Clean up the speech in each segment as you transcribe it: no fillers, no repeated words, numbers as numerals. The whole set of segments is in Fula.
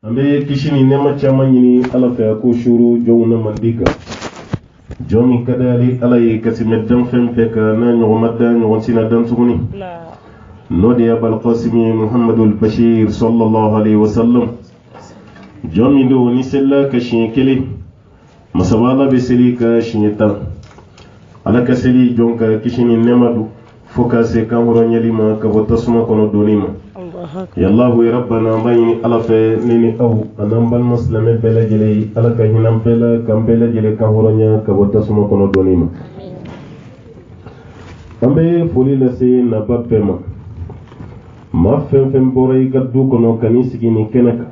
ambe kishini nema chama nyini ala fa ko shuru jowna mandika jomi kadali ala yi kasime dan fem fek na nyomadda nyonsina dan suguni nodi abul qasimi muhammadul bashir sallallahu alaihi wasallam jomi do ni sella kashin kele masabala be seli ka shinita ala kaseli jonka kishini nema du fokase kan horo nyalima ka botasuma kono donima ya allah ya rabbana bayni ala fe nini aw anambal muslime bela jele ala ka hinam bela kam bela jele kan horo nya ka botasuma kono donima ambe foli la se na bappema ma fem boray gaddu kono kani sigini kenaka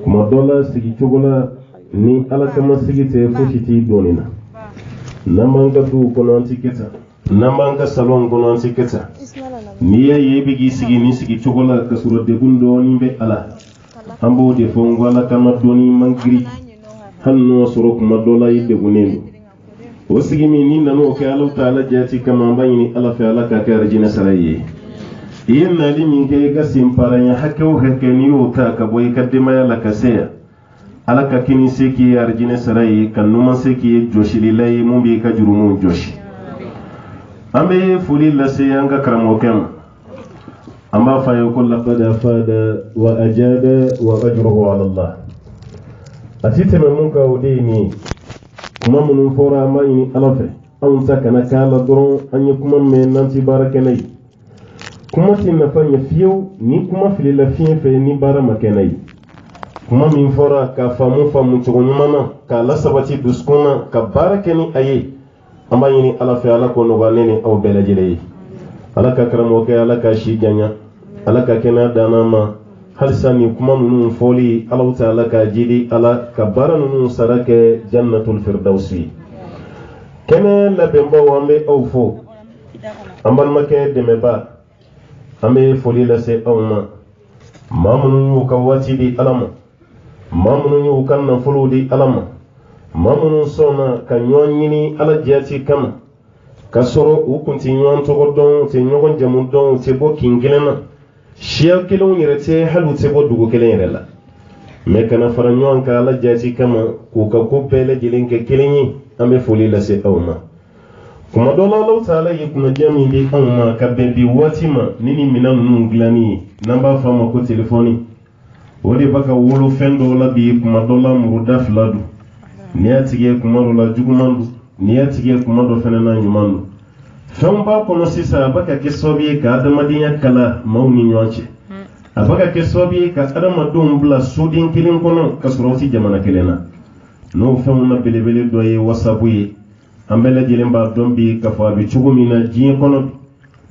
kuma dola sigi chogola ni ala kama sigite foshiti donina namanga du kono antiketa namanga salon kono antiketa niya yebigi sigi ni sigi chogola kasuro de gundo nimbe ala ambo de fongo ala kama doni mangiri hanno soro kuma dola yide gunendo o sigi mi ni nano ke ala taala jati kama bayni ala fa ala ka ka rajina saraye yenna li min ke ga simparanya hakko hakeni o ta ka boy kadima ya la kaseya ala ka kini seki arjine saraye kan numa seki joshili lay mumbi ka jurumu joshi ambe fuli la se yanga karamo kem amba fa yakul laqad afada wa ajada wa ajruhu ala allah atite mun ka udini kuma mun fora mai alafe an saka na kala doron an yi kuma me nanti barakenai kuma tin na fanya fiyo ni kuma fili la fiye fe ni bara makenai kuma min fora ka famu tugonyumana ka la sabati duskuna ka barakeni aye amba yini ala fe ala ko no banene aw belajele ala ka karamo ke ala ka shi janya ala ka kena danama halsani kuma nunu foli ala ta'ala ka jidi ala ka baranunu sarake jannatul firdausi kene la bemba wambe aw fo ambal make de meba ambe foli la se awma mamunu ka wati di alama mamunu kan na folo di alama mamunu sona ka nyonyini ala jati kama kasoro ukunti nyon to godon te nyogon jamun don te bo kingelena shiya kilon yirete halu te bo dugo kelen yirela me kana fara nyon ka ala jati kama ko ka ko bele jilen ke kelenyi ambe foli la se awma kuma dola law taala yikuna jami bi awma ka bebi watima nini minan nun glani namba fama ko telefoni wodi baka wolo fendo la bi kuma dola muruda fladu niyatige kuma la jugumandu niyatige kuma do fenana nyumandu famba kono sisa baka ke sobi ka adamadinya kala mauni nyonche abaka ke sobi ka adamadum bla sudin kilin kono kasuroti jamana kelena no famna belebele doye wasabu yi ambela jilemba dombi ka fabi chugumina jin kono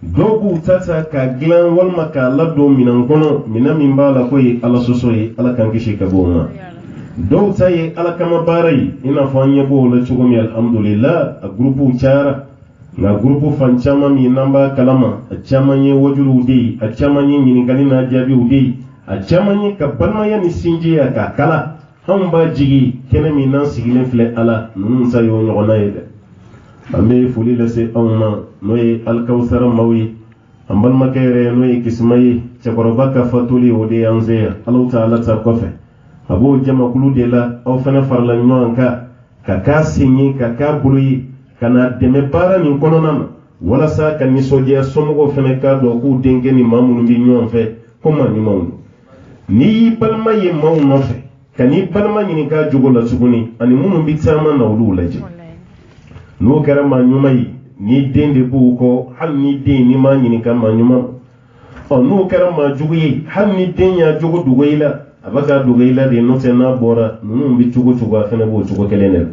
dogu tata ka glan walma ka laddo minan kono minami mbala koyi ala sosoyi ala kankishi ka goma dow taye ala kama barai ina fanya bo la chugumi alhamdulillah a grupu chara na grupu fanchama mi namba kalama a chamanye wajulu dei a chamanye nyingali na jabi udei a chamanye ka balma ya nisinji ya ka kala hamba jigi kene mi nan sigilen fle ala nun sa yo nyogona yede ambe fuli la se awma noye alkawsara mawi ambal makere noye kismai chakorobaka fatuli ode anze Allah ta'ala ta kofe abo jama kulu de la aw fana farla nyonka ka sinyi ka buluyi kana deme para ni kononam wala sa kan ni soje somugo fana ka do ku dengeni mamunu bi nyon fe koma ni mawu ni balma ye mawu no fe kani balma ni ka jugola suguni ani munu bi tama na wulu laji no karama nyumai ni dende bu ko hal ni de ni ma ni kan ma nyuma o no karama juguyi hal ni den ya jugo dugoila abaka dugaila de no tena bora nunu bi chugo afena bo chugo kelenel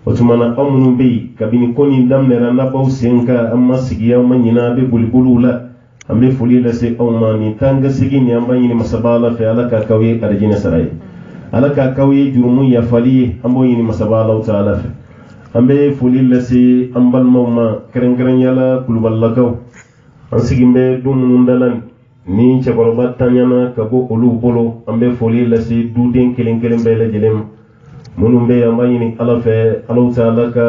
otumana amunu bi kabini koni damnera na baw senka amma sigiya manyina be bulbulula ambe fuli la se awmani tanga sigini ambanyi masabala fe alaka kawi arjina sarai alaka kawi jurumu ya fali ambo yini masabala ta'ala fe ambe fuli la se ambal mawma keren yala kuluballakaw an sigimbe dum mundalan ni cakoroba tanyana ka bo olu bolo ambe foli la si duden kelen bele jelem munum be amani ala fe Allah ta'ala ka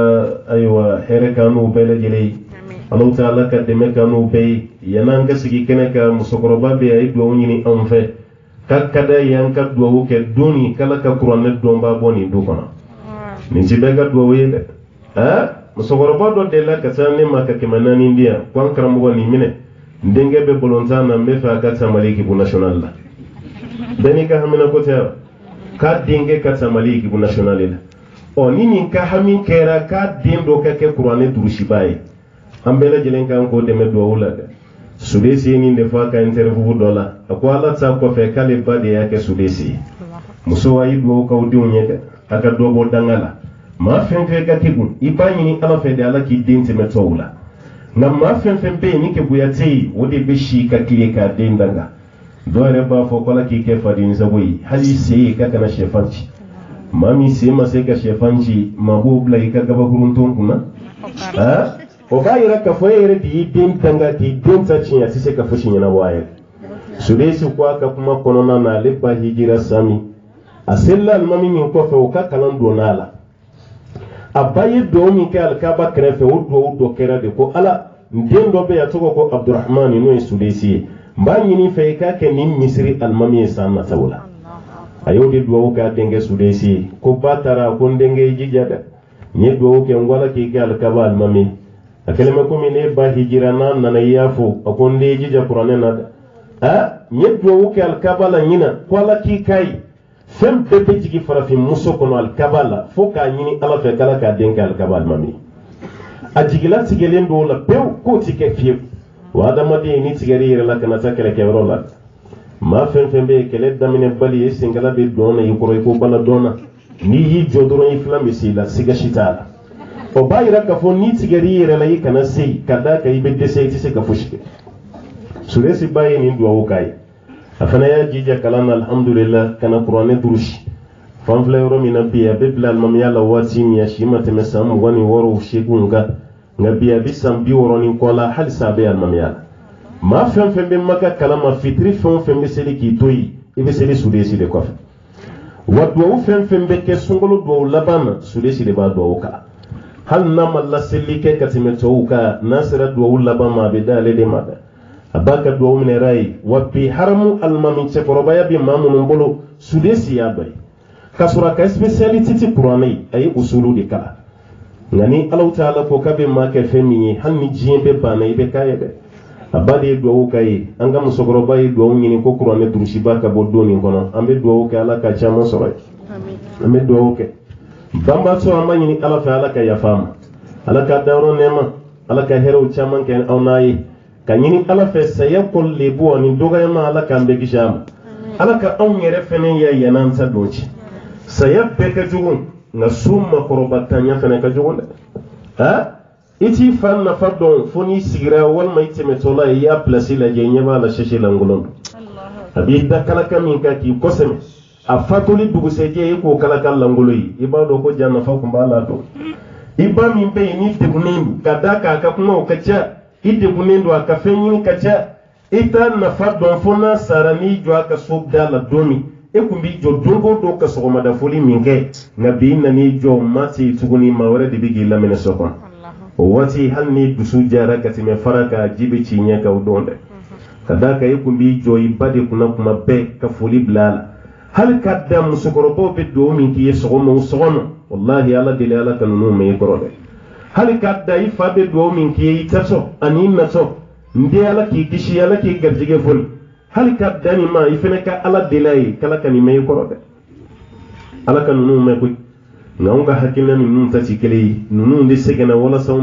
aywa here kanu bele jelei Allah ta'ala ka deme kanu be yanan ga sigi kenaka musokoroba be ay do nyini am fe kada yanka duwawu ke doni kala ka kuranne domba boni du kono ni cibega duwawu yede musogoroba do de la kasane maka kemanani ndia kwan karamugo ni mine ndenge be bolontana mefa katsa maliki bu national la dani ka hamina ko tewa ka dinge katsa maliki bu national la o nini ka hamin kera ka dindo ka ke kuranne durushi baye ambela jelen kan ko deme duwawu la de sudesi ni ndefa ka interview dola akwa ala tsa ko fe kale bade yake sudesi muso wa yido ka udi unyeka aka dobo dangala ma fenfe ka tigun ibani ni ala fe de ala ki dinte metowula na ma fenfe be ni ke buyatei wode be shi ka kile ka dendanga dore ba fo kola ki ke fadin zaboyi hali sai ka kana shefanci mami sai ma sai ka shefanci ma bo blai ka gaba kurunton kuna o bayira ka foyere di den tanga di den ta cinya sai ka fushi yana waye su dai su kwa ka kuma konona na lebba hijira sami asella almami min ko fe o ka kalan donala abaye do mi ka alkaba krefe o do kera de ko ala den do be ya to ko abdurrahman no sudesi mbani ni fe ka ke ni misri almami sanna tawla ayo de do ka denge sudesi ko batara ko denge jijada ni do ke ngwala ki ka alkaba almami akelema kumi ne ba hijira na yafo akonde jija qur'ane na nyeddo wuke alkabala nyina kwala ki kai fem bebe jigi farafi muso kono alkabala foka nyini ala fe kala ka denka alkabal mami ajigila tigelen do la pew ko tike fiye wada madi ni tigari yere la kana takele ke rola ma fem be kele damine bali singala be dona yikoro ko bala dona ni yi jodoro yi flambe sila siga shitala o bayira ka fo ni tigari yere la yikana sei kada ka ibe dese tise ka fushike suresi baye ni duwa wukai afana ya jija kalana alhamdulillah kana qur'ane durushi fanfla yoro mina biya bibla almamiya la wati mi yashima temesam wani woro shegunga ngabiya bisam bi woro ni kola hal sabe almamiya ma fem be maka kalama fitri fem be seli ki toyi ibe seli suresi de kofa wadwa fem be ke sungolo do labana suresi de ba do wuka hal nama la seli ke katimeto wuka nasira do labama be dale de mada abaka do umne rai wapi haramu almami chekoroba ya bi mamu mbolo sudesi ya bai kasura ka speciality ti qur'ani ay usulu de kala ngani allah taala ko kabe ma ke femi hanni jimbe bana ibe kayebe abade do kai anga musogoroba yi do nyini ko qur'ani durushi baka boddo ni kono ambe do ka ala ka chama soray amin ambe do ke bamba so amani ni ala fa ala ka yafama ala ka dawro nema ala ka hero chama ken awnayi kanyini ala fe sayakol lebu ni dogayama ala kan be gisham ala ka on yere fene ya yananta doci sayab be ka jugun na summa qurbatanya fene ka jugun iti fan na fardon foni sigira wal mai temetola ya place la jenya bala sheshe langolon abi da kala kamin ka ki koseme afatuli dugu seje ko kala kala langoloyi ibado ko janna fa ko bala to iba min be ni te kunindu kadaka ka kuma okacha ide bunendo akafenyi kacha ita na fardon fona sarani jo aka sobda la domi e kumbi jo dongo do ka so ma da foli minke nabi nani jo mati tuguni mawre de bigi la mena sokon wati halni dusu jara katime faraka jibe cinya ka udonde kadaka e kumbi jo ibade kuna kuma be ka foli blala hal kadda musukorobo be do minki yesomo wallahi ala dilala kanu me korode hali kadda ifabe do min ki taso ani naso ndi ala ki kishi ala ki garjige fol hali kadda ni ma ifene ka ala delay kala kan me korode ala kan nu me ko ngonga hakina ni nun tati kele nunu ndi segena wala sawu